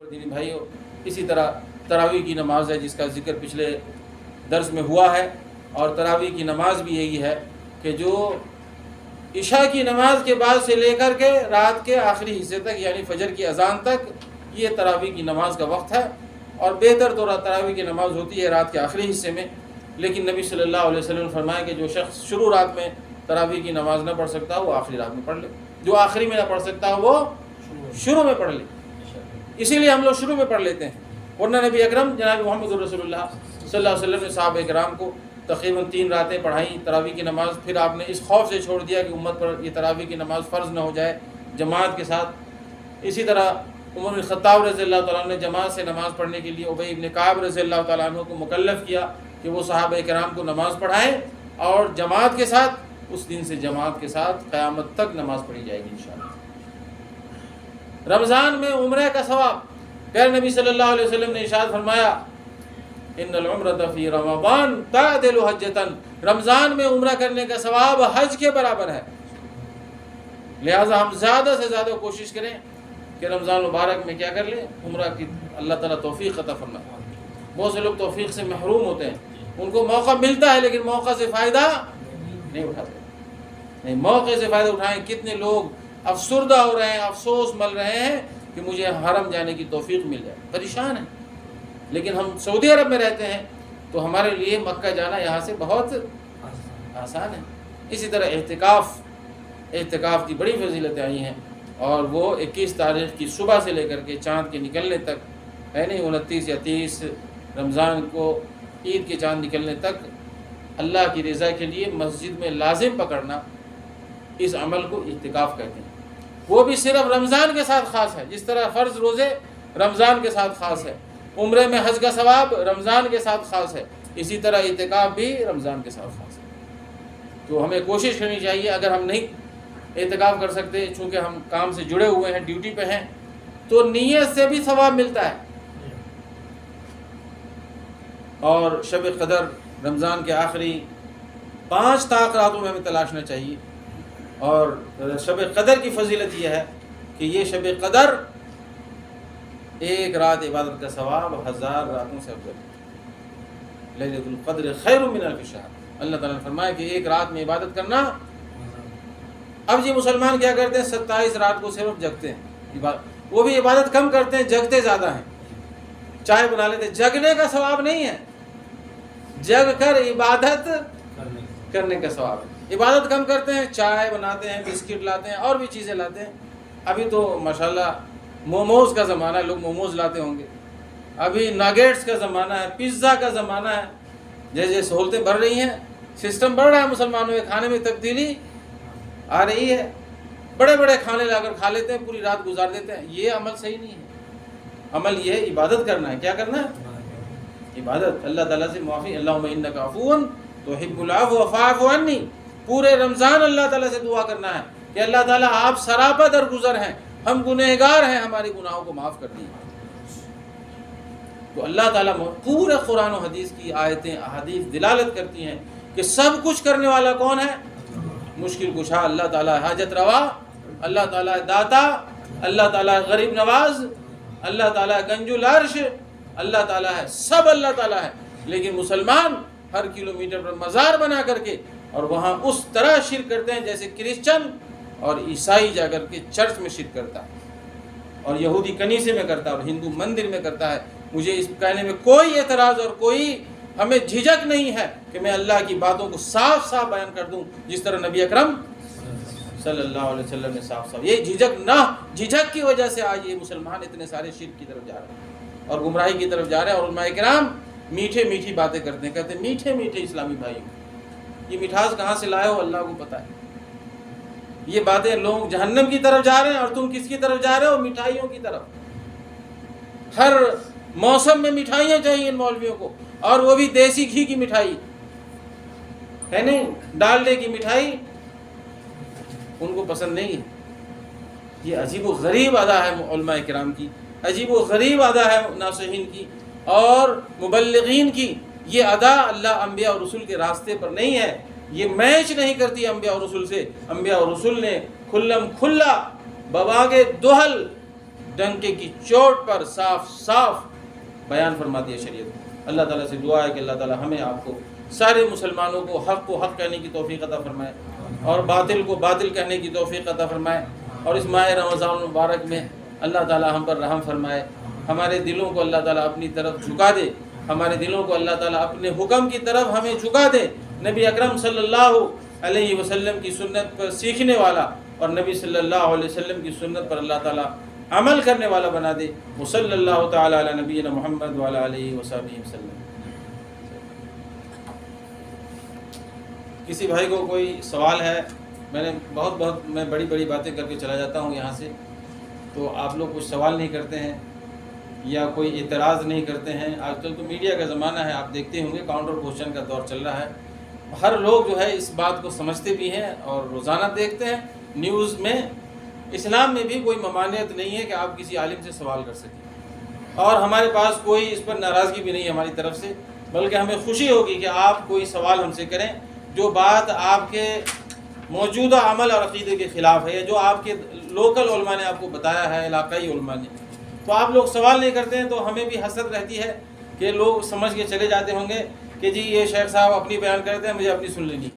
دینی بھائیو، اسی طرح تراویح کی نماز ہے جس کا ذکر پچھلے درس میں ہوا ہے، اور تراویح کی نماز بھی یہی ہے کہ جو عشاء کی نماز کے بعد سے لے کر کے رات کے آخری حصے تک یعنی فجر کی اذان تک یہ تراویح کی نماز کا وقت ہے، اور بہتر تو تراویح کی نماز ہوتی ہے رات کے آخری حصے میں، لیکن نبی صلی اللہ علیہ وسلم نے فرمایا کہ جو شخص شروع رات میں تراویح کی نماز نہ پڑھ سکتا وہ آخری رات میں پڑھ لے، جو آخری میں نہ پڑھ سکتا وہ شروع میں پڑھ لے۔ اسی لیے ہم لوگ شروع میں پڑھ لیتے ہیں، ورنہ نبی اکرم جناب محمد رسول اللہ صلی اللہ علیہ وسلم نے صحابہ کرام کو تقریباً 3 راتیں پڑھائیں تراویح کی نماز، پھر آپ نے اس خوف سے چھوڑ دیا کہ امت پر یہ تراویح کی نماز فرض نہ ہو جائے جماعت کے ساتھ۔ اسی طرح عمر بن خطاب رضی اللہ تعالیٰ عنہ نے جماعت سے نماز پڑھنے کے لیے ابی بن کعب رضی اللہ تعالیٰ عنہ کو مکلف کیا کہ وہ صحابہ کرام کو نماز پڑھائیں، اور جماعت کے ساتھ اس دن سے جماعت کے ساتھ قیامت تک نماز پڑھی جائے گی انشاءاللہ۔ رمضان میں عمرہ کا ثواب، پیارے نبی صلی اللہ علیہ وسلم نے ارشاد فرمایا ان العمرۃ فی رمضان تعدل حجۃ، رمضان میں عمرہ کرنے کا ثواب حج کے برابر ہے۔ لہٰذا ہم زیادہ سے زیادہ کوشش کریں کہ رمضان مبارک میں کیا کر لیں، عمرہ کی اللہ تعالیٰ توفیق عطا فرمائے۔ بہت سے لوگ توفیق سے محروم ہوتے ہیں، ان کو موقع ملتا ہے لیکن موقع سے فائدہ نہیں اٹھاتے۔ نہیں، موقع سے فائدہ اٹھائیں۔ کتنے لوگ افسردہ ہو رہے ہیں، افسوس مل رہے ہیں کہ مجھے حرم جانے کی توفیق مل جائے، پریشان ہیں، لیکن ہم سعودی عرب میں رہتے ہیں تو ہمارے لیے مکہ جانا یہاں سے بہت آسان ہے۔ اسی طرح اعتکاف کی بڑی فضیلتیں آئی ہیں، اور وہ 21 تاریخ کی صبح سے لے کر کے چاند کے نکلنے تک ہے نہیں، 29 یا 30 رمضان کو عید کے چاند نکلنے تک اللہ کی رضا کے لیے مسجد میں لازم پکڑنا، اس عمل کو اعتکاف کہتے ہیں۔ وہ بھی صرف رمضان کے ساتھ خاص ہے، جس طرح فرض روزے رمضان کے ساتھ خاص ہے، عمرے میں حج کا ثواب رمضان کے ساتھ خاص ہے، اسی طرح اعتکاف بھی رمضان کے ساتھ خاص ہے۔ تو ہمیں کوشش کرنی چاہیے، اگر ہم نہیں اعتکاف کر سکتے چونکہ ہم کام سے جڑے ہوئے ہیں، ڈیوٹی پہ ہیں، تو نیت سے بھی ثواب ملتا ہے۔ اور شب قدر رمضان کے آخری 5 طاق راتوں میں ہمیں تلاشنا چاہیے، اور شب قدر کی فضیلت یہ ہے کہ یہ شب قدر ایک رات عبادت کا ثواب 1000 راتوں سے افضل ہے۔ لیلۃ القدر خیر من الف شہر، اللہ تعالیٰ نے فرمایا کہ ایک رات میں عبادت کرنا۔ اب جی مسلمان کیا کرتے ہیں، 27 رات کو صرف جگتے ہیں، وہ بھی عبادت کم کرتے ہیں، جگتے زیادہ ہیں، چائے بنا لیتے ہیں۔ جگنے کا ثواب نہیں ہے، جگ کر عبادت کرنے کا ثواب ہے۔ عبادت کم کرتے ہیں، چائے بناتے ہیں، بسکٹ لاتے ہیں، اور بھی چیزیں لاتے ہیں۔ ابھی تو ماشاءاللہ موموز کا زمانہ ہے، لوگ موموز لاتے ہوں گے، ابھی ناگیٹس کا زمانہ ہے، پیزا کا زمانہ ہے۔ جیسے سہولتیں بڑھ رہی ہیں، سسٹم بڑھ رہا ہے، مسلمانوں کے کھانے میں تبدیلی آ رہی ہے، بڑے بڑے کھانے لا کر کھا لیتے ہیں، پوری رات گزار دیتے ہیں۔ یہ عمل صحیح نہیں ہے۔ عمل یہ ہے عبادت کرنا ہے۔ کیا کرنا ہے؟ عبادت، اللہ تعالیٰ سے معافی، اللہم انک عفو تحب العفو فاعف عنی۔ پورے رمضان اللہ تعالیٰ سے دعا کرنا ہے کہ اللہ تعالیٰ آپ سراپا درگزر ہیں، ہم گنہگار ہیں، ہمارے گناہوں کو معاف کر دیجیے۔ تو اللہ تعالیٰ پورے قرآن و حدیث کی آیتیں احادیث دلالت کرتی ہیں کہ سب کچھ کرنے والا کون ہے؟ مشکل کشا اللہ تعالیٰ، حاجت روا اللہ تعالیٰ، داتا اللہ تعالیٰ، غریب نواز اللہ تعالیٰ، گنج العرش اللہ تعالیٰ ہے، سب اللہ تعالیٰ ہے۔ لیکن مسلمان ہر کلومیٹر پر مزار بنا کر کے اور وہاں اس طرح شرک کرتے ہیں جیسے کرسچن اور عیسائی جا کر کے چرچ میں شرک کرتا ہے، اور یہودی کنیسے میں کرتا ہے، اور ہندو مندر میں کرتا ہے۔ مجھے اس کہنے میں کوئی اعتراض اور کوئی ہمیں جھجک نہیں ہے کہ میں اللہ کی باتوں کو صاف صاف بیان کر دوں، جس طرح نبی اکرم صلی اللہ علیہ وسلم نے صاف صاف۔ یہ جھجک کی وجہ سے آج یہ مسلمان اتنے سارے شرک کی طرف جا رہے ہیں اور گمراہی کی طرف جا رہے ہیں، اور علماء کرام میٹھے میٹھی باتیں کرتے ہیں، کہتے ہیں میٹھے میٹھے اسلامی بھائیوں، یہ مٹھاس کہاں سے لائے ہو اللہ کو پتہ ہے۔ یہ باتیں، لوگ جہنم کی طرف جا رہے ہیں اور تم کس کی طرف جا رہے ہو؟ مٹھائیوں کی طرف۔ ہر موسم میں مٹھائیاں چاہیے ان مولویوں کو، اور وہ بھی دیسی گھی کی مٹھائی ہے نہیں، ڈالڈے کی مٹھائی ان کو پسند نہیں ہے۔ یہ عجیب و غریب ادا ہے علماء کرام کی، عجیب و غریب ادا ہے ناصحین کی اور مبلغین کی۔ یہ ادا اللہ انبیاء اور رسول کے راستے پر نہیں ہے، یہ میچ نہیں کرتی انبیاء اور رسول سے۔ انبیاء اور رسول نے کھلا بباغ دہل ڈنکے کی چوٹ پر صاف صاف بیان فرماتی ہے شریعت۔ اللہ تعالیٰ سے دعا ہے کہ اللہ تعالیٰ ہمیں آپ کو سارے مسلمانوں کو حق کہنے کی توفیق عطا فرمائے اور باطل کو باطل کہنے کی توفیق عطا فرمائے، اور اس ماہ رمضان المبارک میں اللہ تعالیٰ ہم پر رحم فرمائے، ہمارے دلوں کو اللہ تعالیٰ اپنی طرف جھکا دے، ہمارے دلوں کو اللہ تعالیٰ اپنے حکم کی طرف ہمیں جھکا دے، نبی اکرم صلی اللہ علیہ وسلم کی سنت پر سیکھنے والا اور نبی صلی اللہ علیہ وسلم کی سنت پر اللہ تعالیٰ عمل کرنے والا بنا دے۔ وصلی اللہ تعالیٰ علی نبینا محمد وعلی آلہ وصحبہ وسلم۔ کسی بھائی کو کوئی سوال ہے؟ میں بڑی باتیں کر کے چلا جاتا ہوں یہاں سے، تو آپ لوگ کچھ سوال نہیں کرتے ہیں یا کوئی اعتراض نہیں کرتے ہیں۔ آج کل تو میڈیا کا زمانہ ہے، آپ دیکھتے ہوں گے کاؤنٹر کوشچن کا دور چل رہا ہے، ہر لوگ جو ہے اس بات کو سمجھتے بھی ہیں اور روزانہ دیکھتے ہیں نیوز میں۔ اسلام میں بھی کوئی ممانعت نہیں ہے کہ آپ کسی عالم سے سوال کر سکیں، اور ہمارے پاس کوئی اس پر ناراضگی بھی نہیں ہے ہماری طرف سے، بلکہ ہمیں خوشی ہوگی کہ آپ کوئی سوال ہم سے کریں جو بات آپ کے موجودہ عمل اور عقیدے کے خلاف ہے، یا جو آپ کے لوکل علماء نے آپ کو بتایا ہے، علاقائی علماء نے، تو آپ لوگ سوال نہیں کرتے ہیں، تو ہمیں بھی حسرت رہتی ہے کہ لوگ سمجھ کے چلے جاتے ہوں گے کہ جی یہ شیخ صاحب اپنی بیان کرتے ہیں، مجھے اپنی سن لینی۔